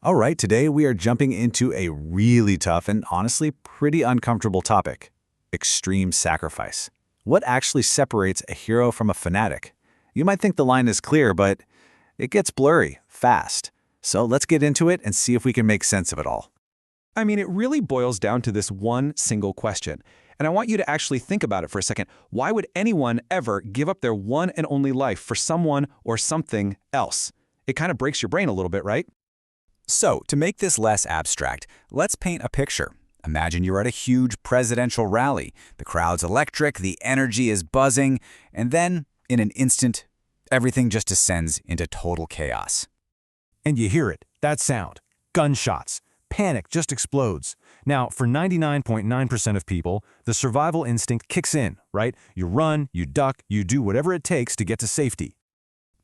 All right, today we are jumping into a really tough and honestly pretty uncomfortable topic: extreme sacrifice. What actually separates a hero from a fanatic? You might think the line is clear, but it gets blurry fast. So let's get into it and see if we can make sense of it all. I mean, it really boils down to this one single question. And I want you to actually think about it for a second. Why would anyone ever give up their one and only life for someone or something else? It kind of breaks your brain a little bit, right? So, to make this less abstract, let's paint a picture. Imagine you're at a huge presidential rally. The crowd's electric, the energy is buzzing, and then, in an instant, everything just descends into total chaos. And you hear it, that sound. Gunshots. Panic just explodes. Now, for 99.9% of people, the survival instinct kicks in, right? You run, you duck, you do whatever it takes to get to safety.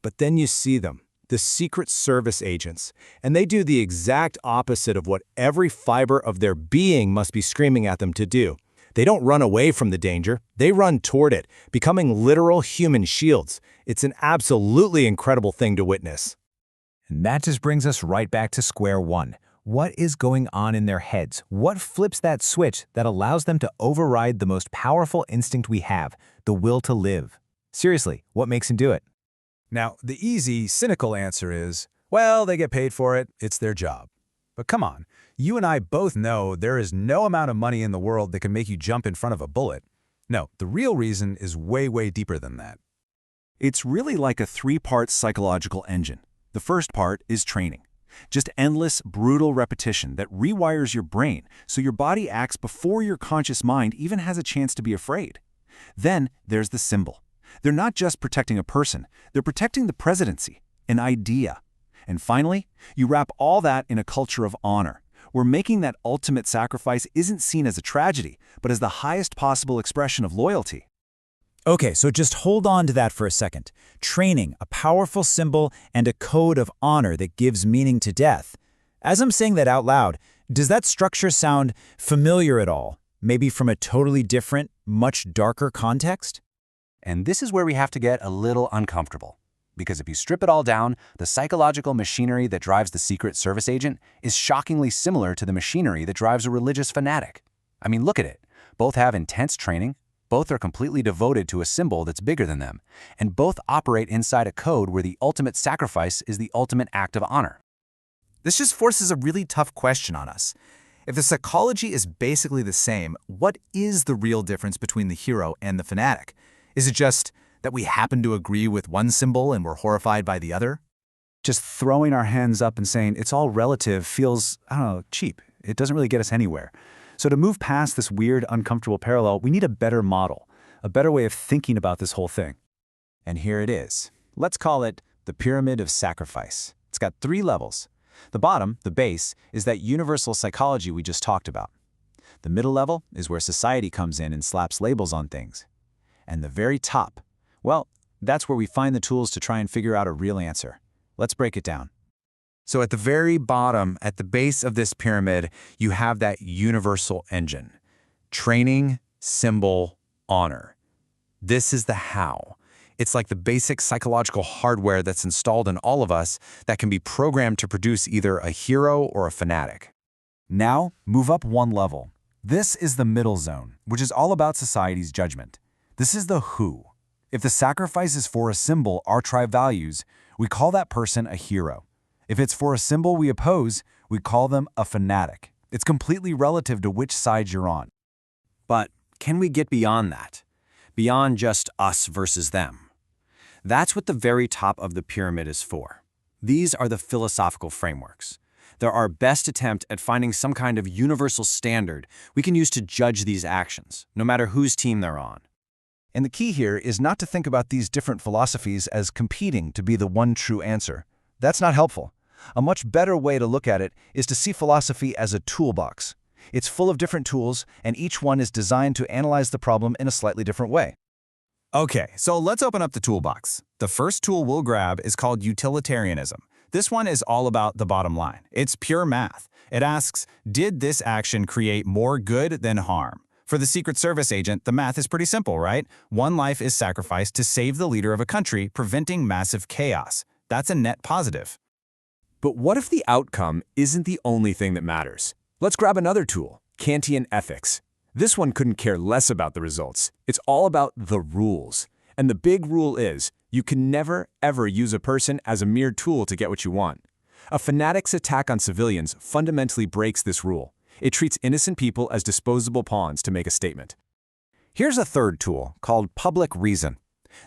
But then you see them, the Secret Service agents, and they do the exact opposite of what every fiber of their being must be screaming at them to do. They don't run away from the danger, they run toward it, becoming literal human shields. It's an absolutely incredible thing to witness. And that just brings us right back to square one. What is going on in their heads? What flips that switch that allows them to override the most powerful instinct we have, the will to live? Seriously, what makes them do it? Now, the easy, cynical answer is, well, they get paid for it, it's their job. But come on, you and I both know there is no amount of money in the world that can make you jump in front of a bullet. No, the real reason is way, way deeper than that. It's really like a three-part psychological engine. The first part is training. Just endless, brutal repetition that rewires your brain so your body acts before your conscious mind even has a chance to be afraid. Then there's the symbol. They're not just protecting a person, they're protecting the presidency, an idea. And finally, you wrap all that in a culture of honor, where making that ultimate sacrifice isn't seen as a tragedy, but as the highest possible expression of loyalty. Okay, so just hold on to that for a second. Training, a powerful symbol, and a code of honor that gives meaning to death. As I'm saying that out loud, does that structure sound familiar at all? Maybe from a totally different, much darker context? And this is where we have to get a little uncomfortable. Because if you strip it all down, the psychological machinery that drives the Secret Service agent is shockingly similar to the machinery that drives a religious fanatic. I mean, look at it. Both have intense training, both are completely devoted to a symbol that's bigger than them, and both operate inside a code where the ultimate sacrifice is the ultimate act of honor. This just forces a really tough question on us. If the psychology is basically the same, what is the real difference between the hero and the fanatic? Is it just that we happen to agree with one symbol and we're horrified by the other? Just throwing our hands up and saying it's all relative feels, cheap. It doesn't really get us anywhere. So to move past this weird, uncomfortable parallel, we need a better model, a better way of thinking about this whole thing. And here it is. Let's call it the pyramid of sacrifice. It's got 3 levels. The bottom, the base, is that universal psychology we just talked about. The middle level is where society comes in and slaps labels on things. And the very top, well, that's where we find the tools to try and figure out a real answer. Let's break it down. So at the very bottom, at the base of this pyramid, you have that universal engine. Training, symbol, honor. This is the how. It's like the basic psychological hardware that's installed in all of us that can be programmed to produce either a hero or a fanatic. Now, move up one level. This is the middle zone, which is all about society's judgment. This is the who. If the sacrifice is for a symbol our tribe values, we call that person a hero. If it's for a symbol we oppose, we call them a fanatic. It's completely relative to which side you're on. But can we get beyond that? Beyond just us versus them? That's what the very top of the pyramid is for. These are the philosophical frameworks. They're our best attempt at finding some kind of universal standard we can use to judge these actions, no matter whose team they're on. And the key here is not to think about these different philosophies as competing to be the one true answer. That's not helpful. A much better way to look at it is to see philosophy as a toolbox. It's full of different tools, and each one is designed to analyze the problem in a slightly different way. Okay, so let's open up the toolbox. The first tool we'll grab is called Utilitarianism. This one is all about the bottom line. It's pure math. It asks, did this action create more good than harm? For the Secret Service agent, the math is pretty simple, right? One life is sacrificed to save the leader of a country, preventing massive chaos. That's a net positive. But what if the outcome isn't the only thing that matters? Let's grab another tool, Kantian ethics. This one couldn't care less about the results. It's all about the rules. And the big rule is, you can never, ever use a person as a mere tool to get what you want. A fanatic's attack on civilians fundamentally breaks this rule. It treats innocent people as disposable pawns to make a statement. Here's a third tool called public reason.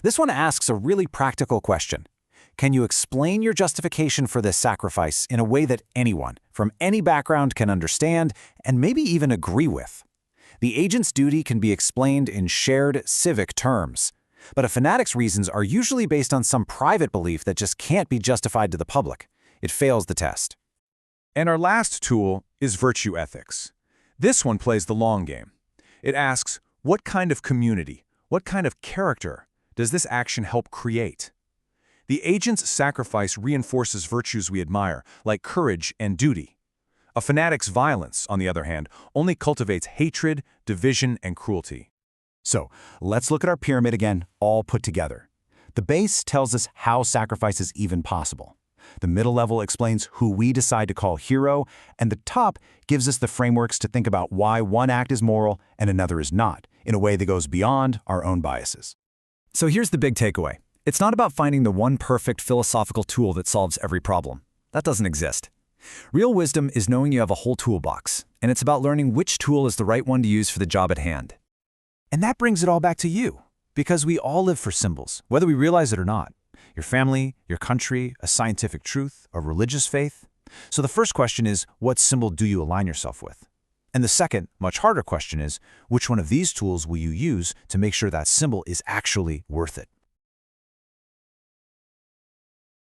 This one asks a really practical question. Can you explain your justification for this sacrifice in a way that anyone, from any background, can understand and maybe even agree with? The agent's duty can be explained in shared civic terms. But a fanatic's reasons are usually based on some private belief that just can't be justified to the public. It fails the test. And our last tool is virtue ethics. This one plays the long game. It asks, what kind of community, what kind of character does this action help create? The agent's sacrifice reinforces virtues we admire, like courage and duty. A fanatic's violence, on the other hand, only cultivates hatred, division, and cruelty. So, let's look at our pyramid again, all put together. The base tells us how sacrifice is even possible. The middle level explains who we decide to call hero, and the top gives us the frameworks to think about why one act is moral and another is not, in a way that goes beyond our own biases. So here's the big takeaway. It's not about finding the one perfect philosophical tool that solves every problem. That doesn't exist. Real wisdom is knowing you have a whole toolbox, and it's about learning which tool is the right one to use for the job at hand. And that brings it all back to you, because we all live for symbols, whether we realize it or not. Your family, your country, a scientific truth, a religious faith. So the first question is, what symbol do you align yourself with? And the second, much harder question is, which one of these tools will you use to make sure that symbol is actually worth it?